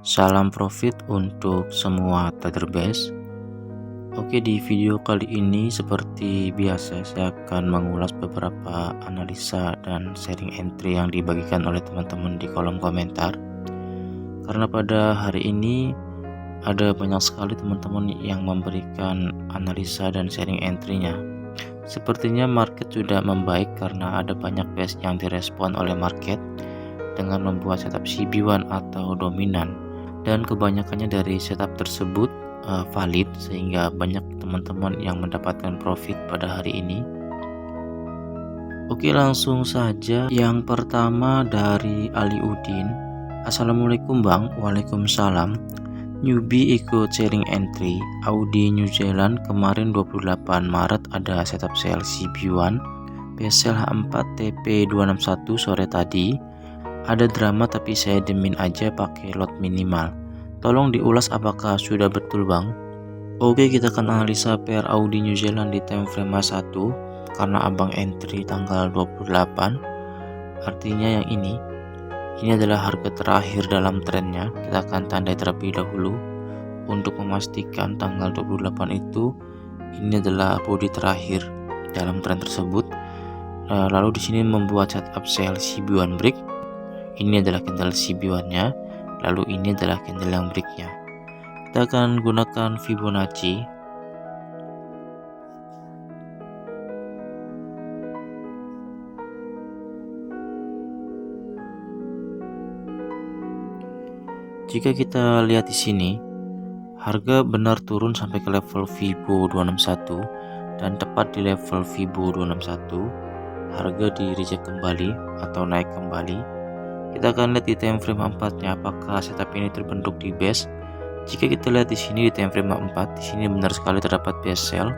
Salam profit untuk semua trader base. Oke, di video kali ini seperti biasa saya akan mengulas beberapa analisa dan sharing entry yang dibagikan oleh teman-teman di kolom komentar. Karena pada hari ini ada banyak sekali teman-teman yang memberikan analisa dan sharing entry-nya. Sepertinya market sudah membaik karena ada banyak base yang direspon oleh market dengan membuat setup CB1 atau dominan, dan kebanyakannya dari setup tersebut valid sehingga banyak teman-teman yang mendapatkan profit pada hari ini. Oke, langsung saja. Yang pertama dari Ali Udin. Assalamualaikum Bang. Waalaikumsalam. Newbie ikut sharing entry Audi New Zealand kemarin 28 Maret ada setup sell CB1 BSL H4 TP261 sore tadi. Ada drama tapi saya demin aja pakai lot minimal. Tolong diulas apakah sudah betul Bang? Oke, kita akan analisa pair Audi New Zealand di time frame 1 karena abang entry tanggal 28. Artinya yang ini adalah harga terakhir dalam trennya. Kita akan tandai terlebih dahulu untuk memastikan tanggal 28 itu ini adalah body terakhir dalam tren tersebut. Lalu di sini membuat setup sell CB1 break. Ini adalah candle CB1-nya, lalu ini adalah candle yang breaknya. Kita akan gunakan Fibonacci. Jika kita lihat di sini, harga benar turun sampai ke level Fibo 261 dan tepat di level Fibo 261, harga di reject kembali atau naik kembali. Kita akan lihat di time frame 4-nya apakah setup ini terbentuk di base. Jika kita lihat di sini di time frame 4, di sini benar sekali terdapat base sell.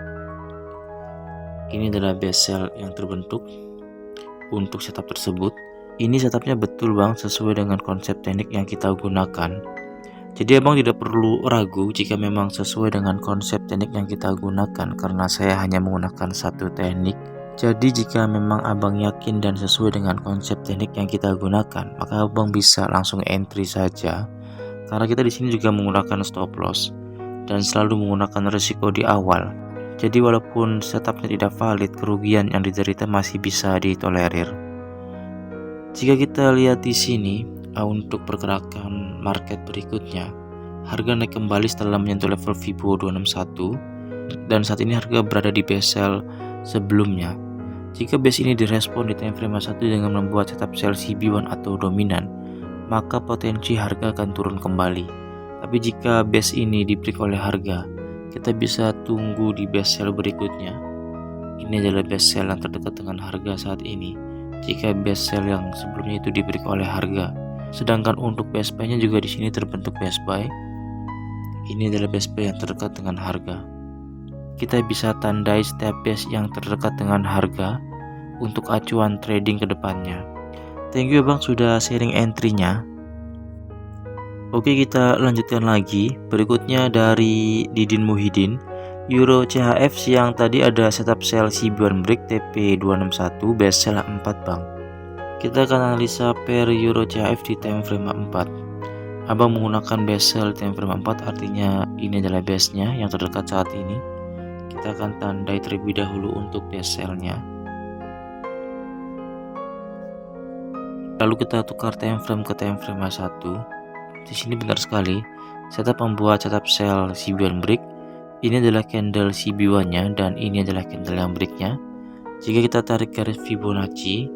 Ini adalah base sell yang terbentuk untuk setup tersebut. Ini setupnya betul Bang, sesuai dengan konsep teknik yang kita gunakan. Jadi abang tidak perlu ragu jika memang sesuai dengan konsep teknik yang kita gunakan, karena saya hanya menggunakan satu teknik. Jadi jika memang abang yakin dan sesuai dengan konsep teknik yang kita gunakan, maka abang bisa langsung entry saja. Karena kita di sini juga menggunakan stop loss dan selalu menggunakan risiko di awal. Jadi walaupun setupnya tidak valid, kerugian yang diderita masih bisa ditolerir. Jika kita lihat di sini untuk pergerakan market berikutnya, harga naik kembali setelah menyentuh level Fibo 261 dan saat ini harga berada di base sell sebelumnya. Jika base ini direspon di time frame 1 dengan membuat setup sell CB1 atau dominan, maka potensi harga akan turun kembali. Tapi jika base ini di-break oleh harga, kita bisa tunggu di base sell berikutnya. Ini adalah base sell yang terdekat dengan harga saat ini. Jika base sell yang sebelumnya itu di-break oleh harga, sedangkan untuk base buy-nya juga di sini terbentuk base buy. Ini adalah base buy yang terdekat dengan harga. Kita bisa tandai setiap base yang terdekat dengan harga untuk acuan trading ke depannya. Thank you Bang sudah sharing entry-nya. Oke, kita lanjutkan lagi. Berikutnya dari Didin Muhyiddin. Euro CHF siang tadi ada setup sell CB1 break TP261 base sell 4 Bang. Kita akan analisa pair Euro CHF di time frame 4. Abang menggunakan base sell time frame 4, artinya ini adalah base-nya yang terdekat saat ini. Kita akan tandai terlebih dahulu untuk base sell-nya. Lalu kita tukar time frame ke time frame 1. Di sini benar sekali setup membuat setup sell CB1 break. Ini adalah candle CB1-nya dan ini adalah candle yang break-nya. Jika kita tarik garis Fibonacci,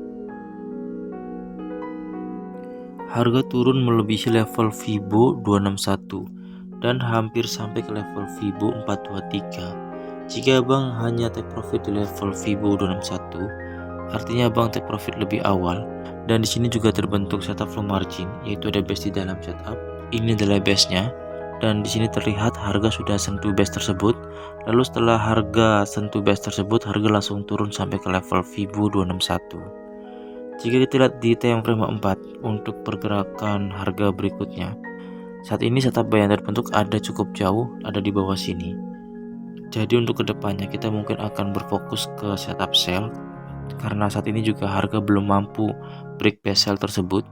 harga turun melebihi level Fibo 261 dan hampir sampai ke level Fibo 423. Jika abang hanya take profit di level Fibo 261, artinya abang take profit lebih awal. Dan di sini juga terbentuk setup flow margin, yaitu ada base di dalam setup. Ini adalah base-nya dan di sini terlihat harga sudah sentuh base tersebut. Lalu setelah harga sentuh base tersebut, harga langsung turun sampai ke level Fibo 261. Jika kita lihat di time frame 4 untuk pergerakan harga berikutnya, saat ini setup buy yang terbentuk ada cukup jauh, ada di bawah sini. Jadi untuk kedepannya kita mungkin akan berfokus ke setup sell, karena saat ini juga harga belum mampu break base sell tersebut.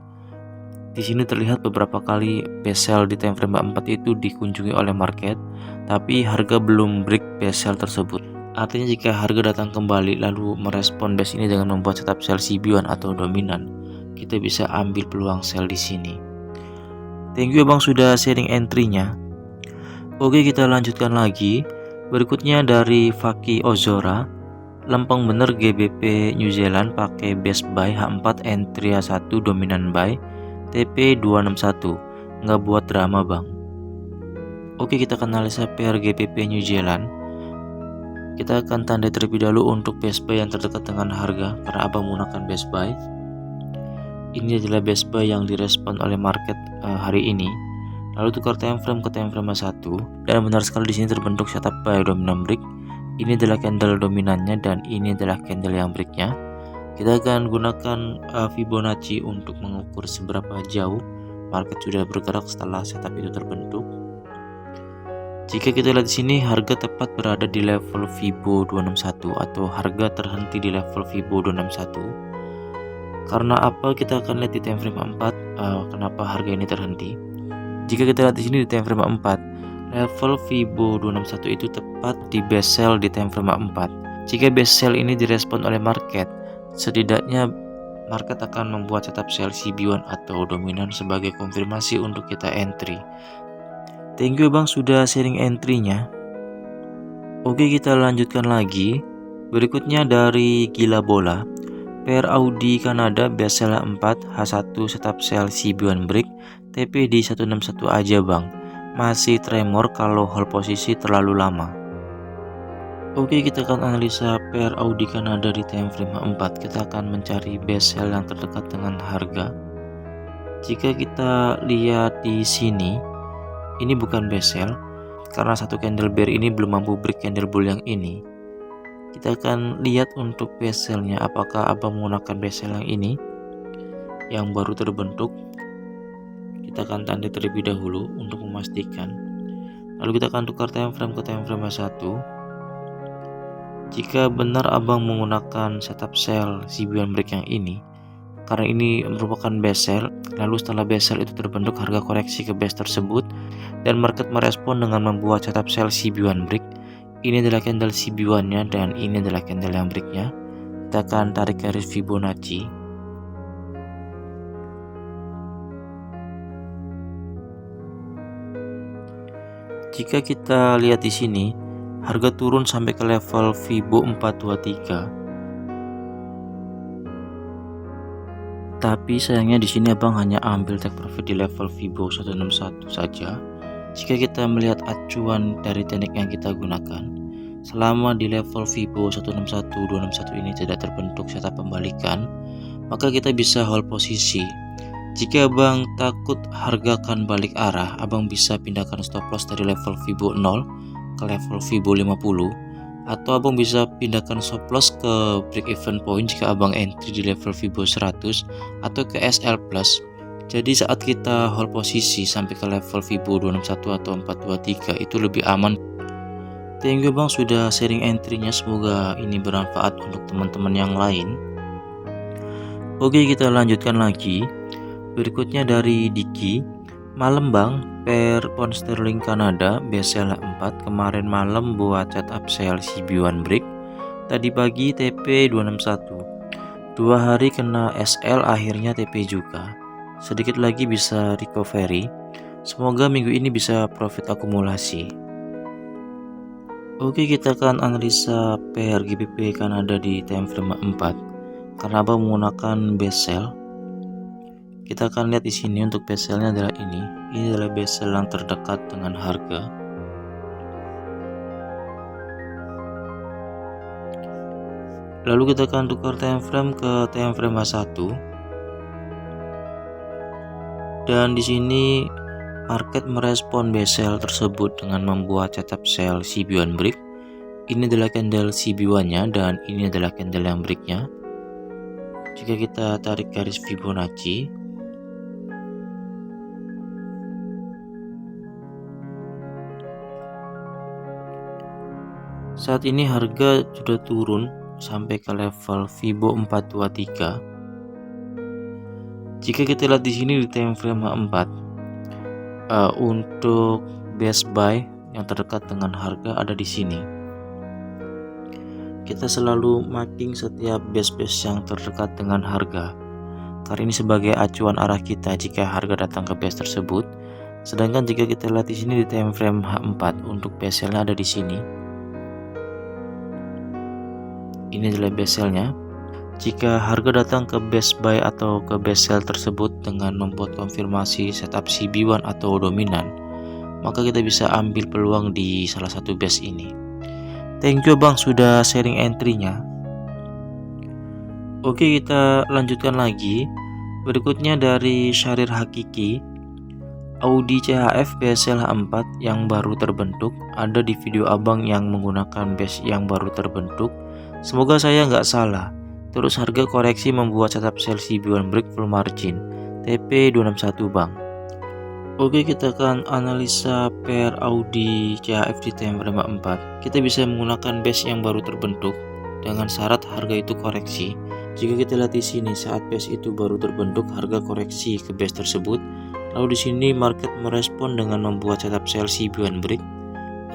Di sini terlihat beberapa kali best sell di time frame 4 itu dikunjungi oleh market, tapi harga belum break best sell tersebut. Artinya jika harga datang kembali lalu merespon base ini dengan membuat setup sell CB1 atau dominan, kita bisa ambil peluang sell di sini. Thank you Bang sudah sharing entry-nya. Oke, kita lanjutkan lagi. Berikutnya dari Faki Ozora, lempeng bener GBP New Zealand pakai best buy H4 entry 1 dominan buy TP 261. Nggak buat drama Bang. Oke, kita akan analisa pair GBP New Zealand. Kita akan tandai terlebih dahulu untuk best buy yang terdekat dengan harga karena abang menggunakan best buy. Ini adalah best buy yang direspon oleh market hari ini. Lalu tukar time frame ke time frame 1 dan benar sekali di sini terbentuk setup buy dominant break. Ini adalah candle dominannya dan ini adalah candle yang breaknya. Kita akan gunakan Fibonacci untuk mengukur seberapa jauh market sudah bergerak setelah setup itu terbentuk. Jika kita lihat di sini, harga tepat berada di level Fibo 261 atau harga terhenti di level Fibo 261. Karena apa? Kita akan lihat di time frame 4 kenapa harga ini terhenti. Jika kita lihat di sini di time frame 4, level Fibo 261 itu tepat di best sell di time frame 4. Jika best sell ini direspon oleh market, setidaknya market akan membuat setup sell CB1 atau dominan sebagai konfirmasi untuk kita entry. Thank you Bang sudah sharing entry-nya. Oke, kita lanjutkan lagi. Berikutnya dari Gila Bola, pair Audi Kanada best sell 4 H1 setup sell CB1 break TP di 161 aja Bang. Masih tremor kalau hold posisi terlalu lama. Oke, kita akan analisa pair Audi Kanada di time frame 4. Kita akan mencari best sell yang terdekat dengan harga. Jika kita lihat di sini, ini bukan best sell karena satu candle bear ini belum mampu break candle bull yang ini. Kita akan lihat untuk best sell-nya apakah abang menggunakan best sell yang ini yang baru terbentuk. Kita akan tandai terlebih dahulu untuk memastikan. Lalu kita akan tukar time frame ke time frame 1. Jika benar abang menggunakan setup sell CB1 break yang ini, karena ini merupakan best sell, lalu setelah best sell itu terbentuk harga koreksi ke base tersebut dan market merespon dengan membuat setup sell CB1 break. Ini adalah candle CB1 nya dan ini adalah candle yang breaknya. Kita akan tarik garis Fibonacci. Jika kita lihat di sini, harga turun sampai ke level Fibo 423. Tapi sayangnya di sini abang hanya ambil take profit di level Fibo 161 saja. Jika kita melihat acuan dari teknik yang kita gunakan, selama di level Fibo 161-261 ini tidak terbentuk setup pembalikan, maka kita bisa hold posisi. Jika abang takut harga akan balik arah, abang bisa pindahkan stop loss dari level Fibo 0 ke level Fibo 50. Atau abang bisa pindahkan stop loss ke break even point jika abang entry di level Fibo 100 atau ke SL plus. Jadi saat kita hold posisi sampai ke level Fibo 261 atau 423 itu lebih aman. Thank you Bang sudah sharing entry-nya, semoga ini bermanfaat untuk teman-teman yang lain. Oke, kita lanjutkan lagi. Berikutnya dari Diki, malam Bang, pair pound sterling Kanada best sell 4 kemarin malam buat setup sell CB1 break. Tadi pagi TP 261. 2 hari kena SL, akhirnya TP juga. Sedikit lagi bisa recovery. Semoga minggu ini bisa profit akumulasi. Oke, kita akan analisa pair GBP Kanada di time frame 4 karena abang menggunakan best sell. Kita akan lihat di sini untuk best sell-nya adalah ini. Ini adalah best sell yang terdekat dengan harga. Lalu kita akan tukar time frame ke time frame 1. Dan di sini market merespon best sell tersebut dengan membuat setup sell CB1 break. Ini adalah candle CB1-nya dan ini adalah candle yang breaknya. Jika kita tarik garis Fibonacci, saat ini harga sudah turun sampai ke level Fibo 423. Jika kita lihat di sini di time frame H4, untuk best buy yang terdekat dengan harga ada di sini. Kita selalu marking setiap best yang terdekat dengan harga, karena ini sebagai acuan arah kita jika harga datang ke base tersebut. Sedangkan jika kita lihat di sini di time frame H4 untuk best sell-nya ada di sini. Ini adalah best sell-nya. Jika harga datang ke best buy atau ke best sell tersebut dengan membuat konfirmasi setup CB1 atau dominan, maka kita bisa ambil peluang di salah satu best ini. Thank you bang sudah sharing entry-nya. Oke, kita lanjutkan lagi. Berikutnya dari Syahrir Hakiki, Audi CHF BSL H4 yang baru terbentuk. Ada di video abang yang menggunakan base yang baru terbentuk. Semoga saya nggak salah. Terus harga koreksi membuat setup sell CB1 break full margin TP261 bang. Oke, kita akan analisa pair Audi CHF di time frame 4. Kita bisa menggunakan base yang baru terbentuk dengan syarat harga itu koreksi. Jika kita lihat di sini saat base itu baru terbentuk, harga koreksi ke base tersebut. Lalu di sini market merespon dengan membuat setup sell CB1 break.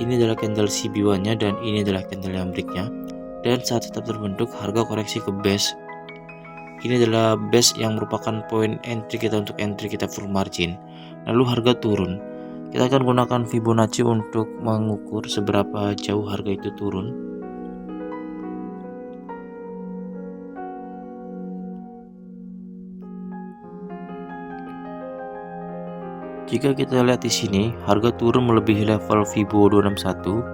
Ini adalah candle CB1-nya dan ini adalah candle yang break-nya. Dan saat tetap terbentuk, harga koreksi ke base. Ini adalah base yang merupakan poin entry kita untuk entry kita full margin. Lalu harga turun. Kita akan gunakan Fibonacci untuk mengukur seberapa jauh harga itu turun. Jika kita lihat di sini, harga turun melebihi level Fibo 261,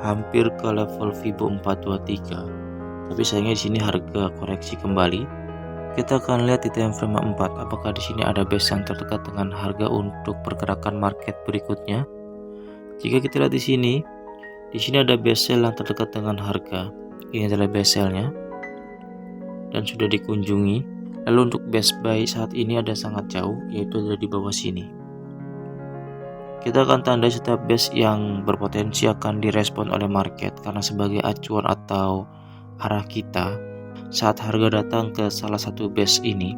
hampir ke level Fibo 423. Tapi sayangnya di sini harga koreksi kembali. Kita akan lihat di time frame 4 apakah di sini ada base yang terdekat dengan harga untuk pergerakan market berikutnya. Jika kita lihat di sini ada base sell yang terdekat dengan harga. Ini adalah base sell-nya dan sudah dikunjungi. Lalu untuk best buy saat ini ada sangat jauh, yaitu ada di bawah sini. Kita akan tandai setiap base yang berpotensi akan direspon oleh market karena sebagai acuan atau arah kita saat harga datang ke salah satu base ini,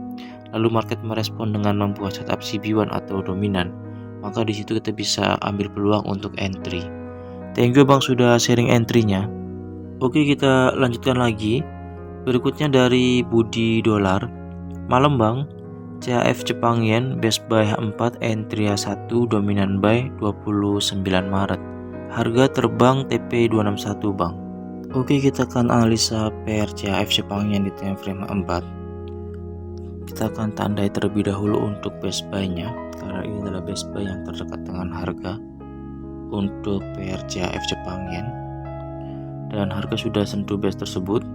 lalu market merespon dengan membuat setup CB1 atau dominan, maka di situ kita bisa ambil peluang untuk entry. Thank you bang sudah sharing entry-nya. Oke, kita lanjutkan lagi. Berikutnya dari Budi Dolar. Malam bang, CHF Jepang Yen best buy H4 entry H1 dominan buy 29 Maret. Harga terbang TP261 bang. Oke, kita akan analisa pair CHF Jepang Yen di time frame H4. Kita akan tandai terlebih dahulu untuk best buy-nya karena ini adalah best buy yang terdekat dengan harga untuk pair CHF Jepang Yen. Dan harga sudah sentuh base tersebut.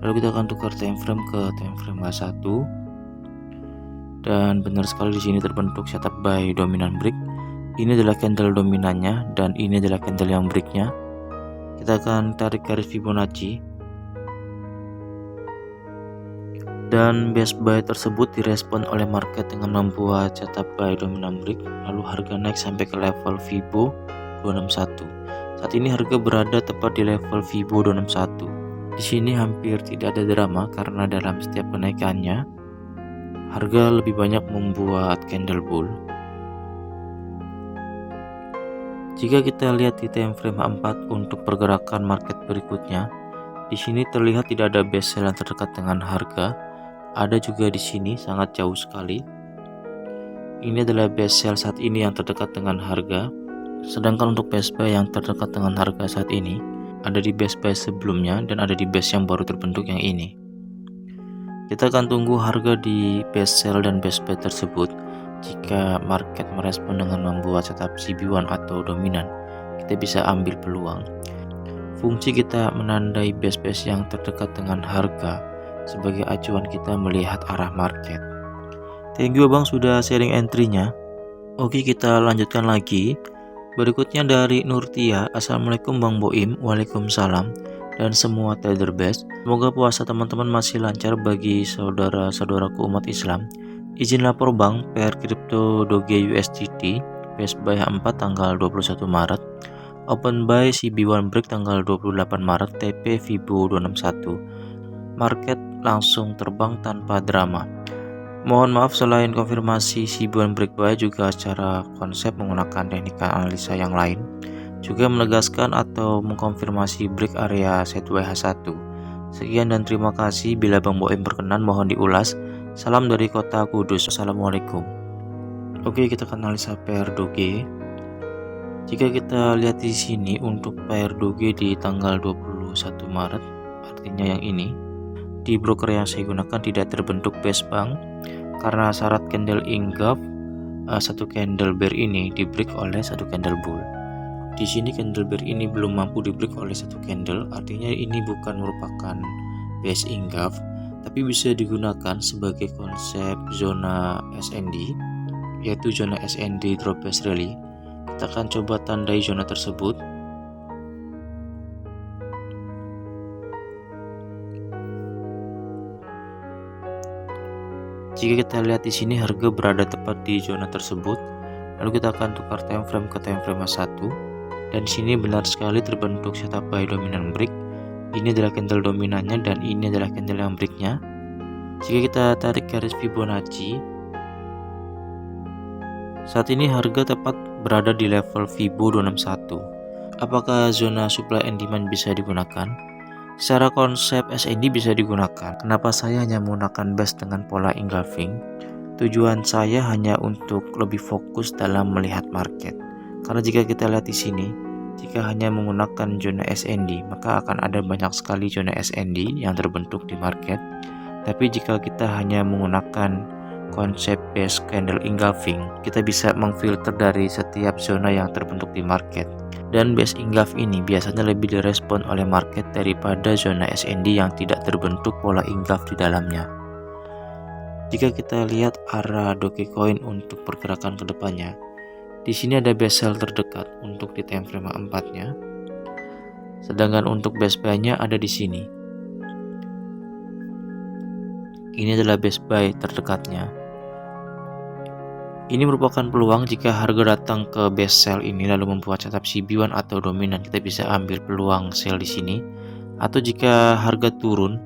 Lalu kita akan tukar time frame ke time frame H1. Dan benar sekali di sini terbentuk setup buy dominan break. Ini adalah candle dominannya dan ini adalah candle yang breaknya. Kita akan tarik garis Fibonacci. Dan best buy tersebut direspon oleh market dengan membuat setup buy dominan break. Lalu harga naik sampai ke level Fibo 261. Saat ini harga berada tepat di level Fibo 261. Di sini hampir tidak ada drama karena dalam setiap kenaikannya harga lebih banyak membuat candle bull. Jika kita lihat di time frame 4 untuk pergerakan market berikutnya, di sini terlihat tidak ada base sell yang terdekat dengan harga. Ada juga di sini sangat jauh sekali. Ini adalah base sell saat ini yang terdekat dengan harga. Sedangkan untuk base buy yang terdekat dengan harga saat ini ada di base buy sebelumnya dan ada di base yang baru terbentuk yang ini. Kita akan tunggu harga di base sell dan base buy tersebut. Jika market merespon dengan membuat setup CB1 atau dominan, kita bisa ambil peluang. Fungsi kita menandai base yang terdekat dengan harga sebagai acuan kita melihat arah market. Thank you bang sudah sharing entry-nya. Oke, kita lanjutkan lagi. Berikutnya dari Nurtia. Assalamualaikum Bang Boim. Waalaikumsalam. Dan semua trader best. Semoga puasa teman-teman masih lancar bagi saudara-saudaraku umat Islam. Izin lapor bang, pair crypto Doge USDT best buy H4 tanggal 21 Maret, open buy CB1 break tanggal 28 Maret, TP Fibo 261. Market langsung terbang tanpa drama. Mohon maaf, selain konfirmasi Shibuan break buy, juga secara konsep menggunakan teknik analisa yang lain juga menegaskan atau mengkonfirmasi break area sideways H1. Sekian dan terima kasih. Bila Bang Boim berkenan mohon diulas. Salam dari kota Kudus. Assalamualaikum. Oke, kita akan analisa pair Doge. Jika kita lihat di sini untuk pair Doge di tanggal 21 Maret, artinya yang ini, di broker yang saya gunakan tidak terbentuk base bang karena syarat candle engulf satu candle bear ini di break oleh satu candle bull. Di sini candle bear ini belum mampu di break oleh satu candle, artinya ini bukan merupakan base engulf, tapi bisa digunakan sebagai konsep zona SND, yaitu zona SND drop base rally. Kita akan coba tandai zona tersebut. Jika kita lihat di sini harga berada tepat di zona tersebut, lalu kita akan tukar time frame ke time frame H1, dan di sini benar sekali terbentuk setup buy dominan break. Ini adalah candle dominannya dan ini adalah candle yang breaknya. Jika kita tarik garis Fibonacci, saat ini harga tepat berada di level Fibo 261. Apakah zona supply and demand bisa digunakan? Secara konsep SND bisa digunakan. Kenapa saya hanya menggunakan base dengan pola engulfing? Tujuan saya hanya untuk lebih fokus dalam melihat market. Karena jika kita lihat di sini, jika hanya menggunakan zona SND, maka akan ada banyak sekali zona SND yang terbentuk di market. Tapi jika kita hanya menggunakan konsep base candle engulfing, kita bisa memfilter dari setiap zona yang terbentuk di market. Dan base engulf ini biasanya lebih direspon oleh market daripada zona SND yang tidak terbentuk pola engulf di dalamnya. Jika kita lihat arah Dogecoin untuk pergerakan kedepannya, di sini ada base sell terdekat untuk di time frame 4-nya. Sedangkan untuk base buy-nya ada di sini. Ini adalah base buy terdekatnya. Ini merupakan peluang jika harga datang ke base sell ini lalu membuat setup CB1 atau dominan, kita bisa ambil peluang sell di sini. Atau jika harga turun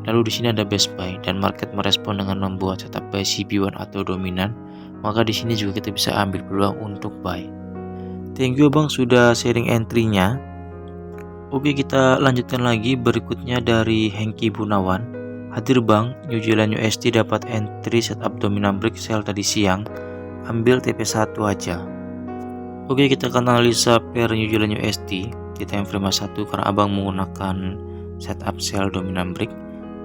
lalu di sini ada base buy dan market merespon dengan membuat setup buy CB1 atau dominan, maka di sini juga kita bisa ambil peluang untuk buy. Thank you Bang sudah sharing entry-nya. Oke, kita lanjutkan lagi. Berikutnya dari Hengki Gunawan. Hadir Bang, New Zealand USD dapat entry setup dominan break sell tadi siang. Ambil TP1 aja. Oke, kita akan analisa pair New Zealand USD di time frame 1 karena Abang menggunakan setup sell dominan break.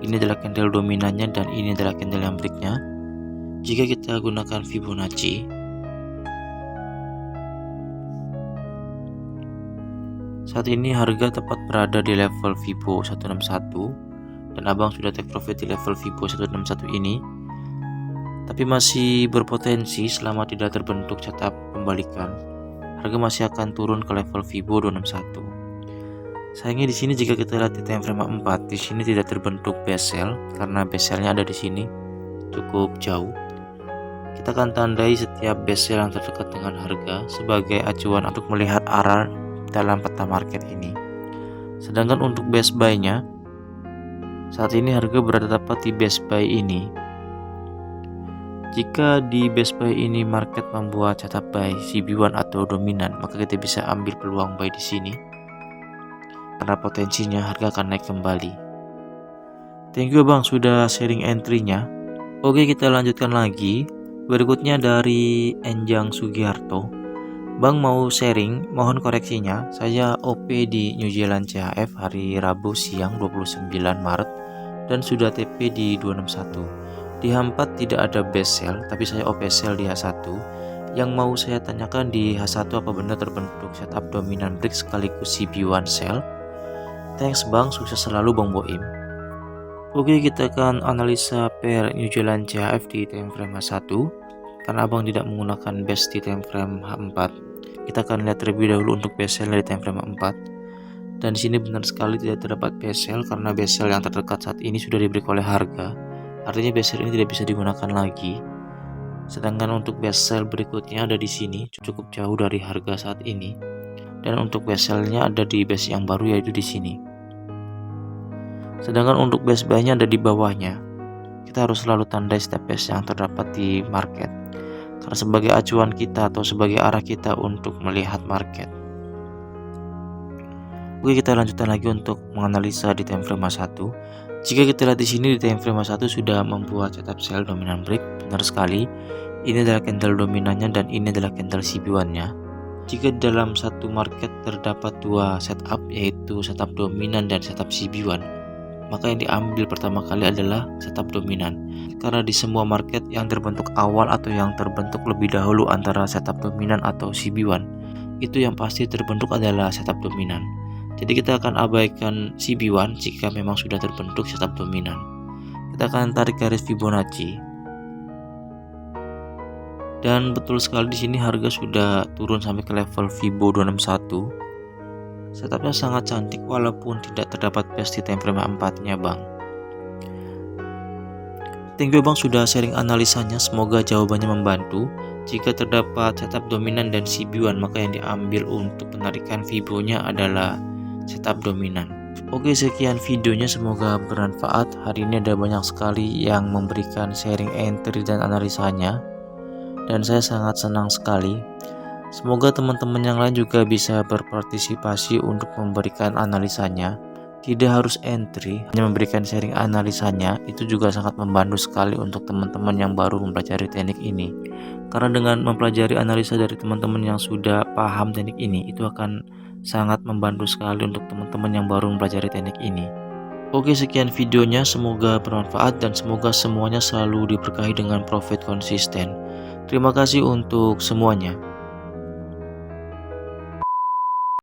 Ini adalah candle dominannya dan ini adalah candle yang breaknya. Jika kita gunakan Fibonacci, saat ini harga tepat berada di level Fibo 161 dan Abang sudah take profit di level Fibo 161 ini. Tapi masih berpotensi selama tidak terbentuk setup pembalikan, harga masih akan turun ke level Fibo 261. Sayangnya di sini jika kita lihat di time frame 4, di sini tidak terbentuk base sell karena base sell-nya ada di sini cukup jauh. Kita akan tandai setiap base sell yang terdekat dengan harga sebagai acuan untuk melihat arah dalam peta market ini. Sedangkan untuk base buy-nya, saat ini harga berada tepat di base buy ini. Jika di base buy ini market membuat setup buy CB1 atau dominan, maka kita bisa ambil peluang buy di sini. Karena potensinya harga akan naik kembali. Thank you Bang sudah sharing entry-nya. Oke, kita lanjutkan lagi. Berikutnya dari Enjang Sugiharto. Bang mau sharing, mohon koreksinya. Saya OP di New Zealand CHF hari Rabu siang 29 Maret dan sudah TP di 261. Di H4 tidak ada base sell, tapi saya OP sell di H1. Yang mau saya tanyakan di H1 apa benar terbentuk setup dominan break sekaligus CB1 sell? Thanks Bang, sukses selalu Bang Boim. Oke, kita akan analisa pair New Zealand CHF di time frame H1. Karena Abang tidak menggunakan base di time frame H4, kita akan lihat terlebih dahulu untuk base sell di time frame 4. Dan di sini benar sekali tidak terdapat base sell karena base sell yang terdekat saat ini sudah dibreak oleh harga. Artinya base sell ini tidak bisa digunakan lagi. Sedangkan untuk base sell berikutnya ada di sini, cukup jauh dari harga saat ini. Dan untuk base sell-nya ada di base yang baru, yaitu di sini. Sedangkan untuk base buy-nya ada di bawahnya. kita harus selalu tandai step loss yang terdapat di market, karena sebagai acuan kita atau sebagai arah kita untuk melihat market. Oke, kita lanjutkan lagi untuk menganalisa di time frame 1. Jika kita lihat di sini di time frame 1 sudah membuat setup sell dominan break, benar sekali. Ini adalah candle dominannya dan ini adalah candle CB1-nya. Jika dalam satu market terdapat dua setup, yaitu setup dominan dan setup CB1, maka yang diambil pertama kali adalah setup dominan. Karena di semua market yang terbentuk awal atau yang terbentuk lebih dahulu antara setup dominan atau CB1, itu yang pasti terbentuk adalah setup dominan. Jadi kita akan abaikan CB1 jika memang sudah terbentuk setup dominan. Kita akan tarik garis Fibonacci. Dan betul sekali di sini harga sudah turun sampai ke level Fibo 261. Setupnya sangat cantik walaupun tidak terdapat best di time frame 4-nya, Bang. Thank you, Bang, sudah sharing analisanya. Semoga jawabannya membantu. Jika terdapat setup dominan dan CB1, maka yang diambil untuk penarikan Fibo-nya adalah setup dominan. Oke, sekian videonya, semoga bermanfaat. Hari ini ada banyak sekali yang memberikan sharing entry dan analisanya, dan saya sangat senang sekali. Semoga teman-teman yang lain juga bisa berpartisipasi untuk memberikan analisanya. Tidak harus entry, hanya memberikan sharing analisanya, itu juga sangat membantu sekali untuk teman-teman yang baru mempelajari teknik ini. Karena dengan mempelajari analisa dari teman-teman yang sudah paham teknik ini, itu akan sangat membantu sekali untuk teman-teman yang baru mempelajari teknik ini. Oke, sekian videonya, semoga bermanfaat dan semoga semuanya selalu diberkahi dengan profit konsisten. Terima kasih untuk semuanya.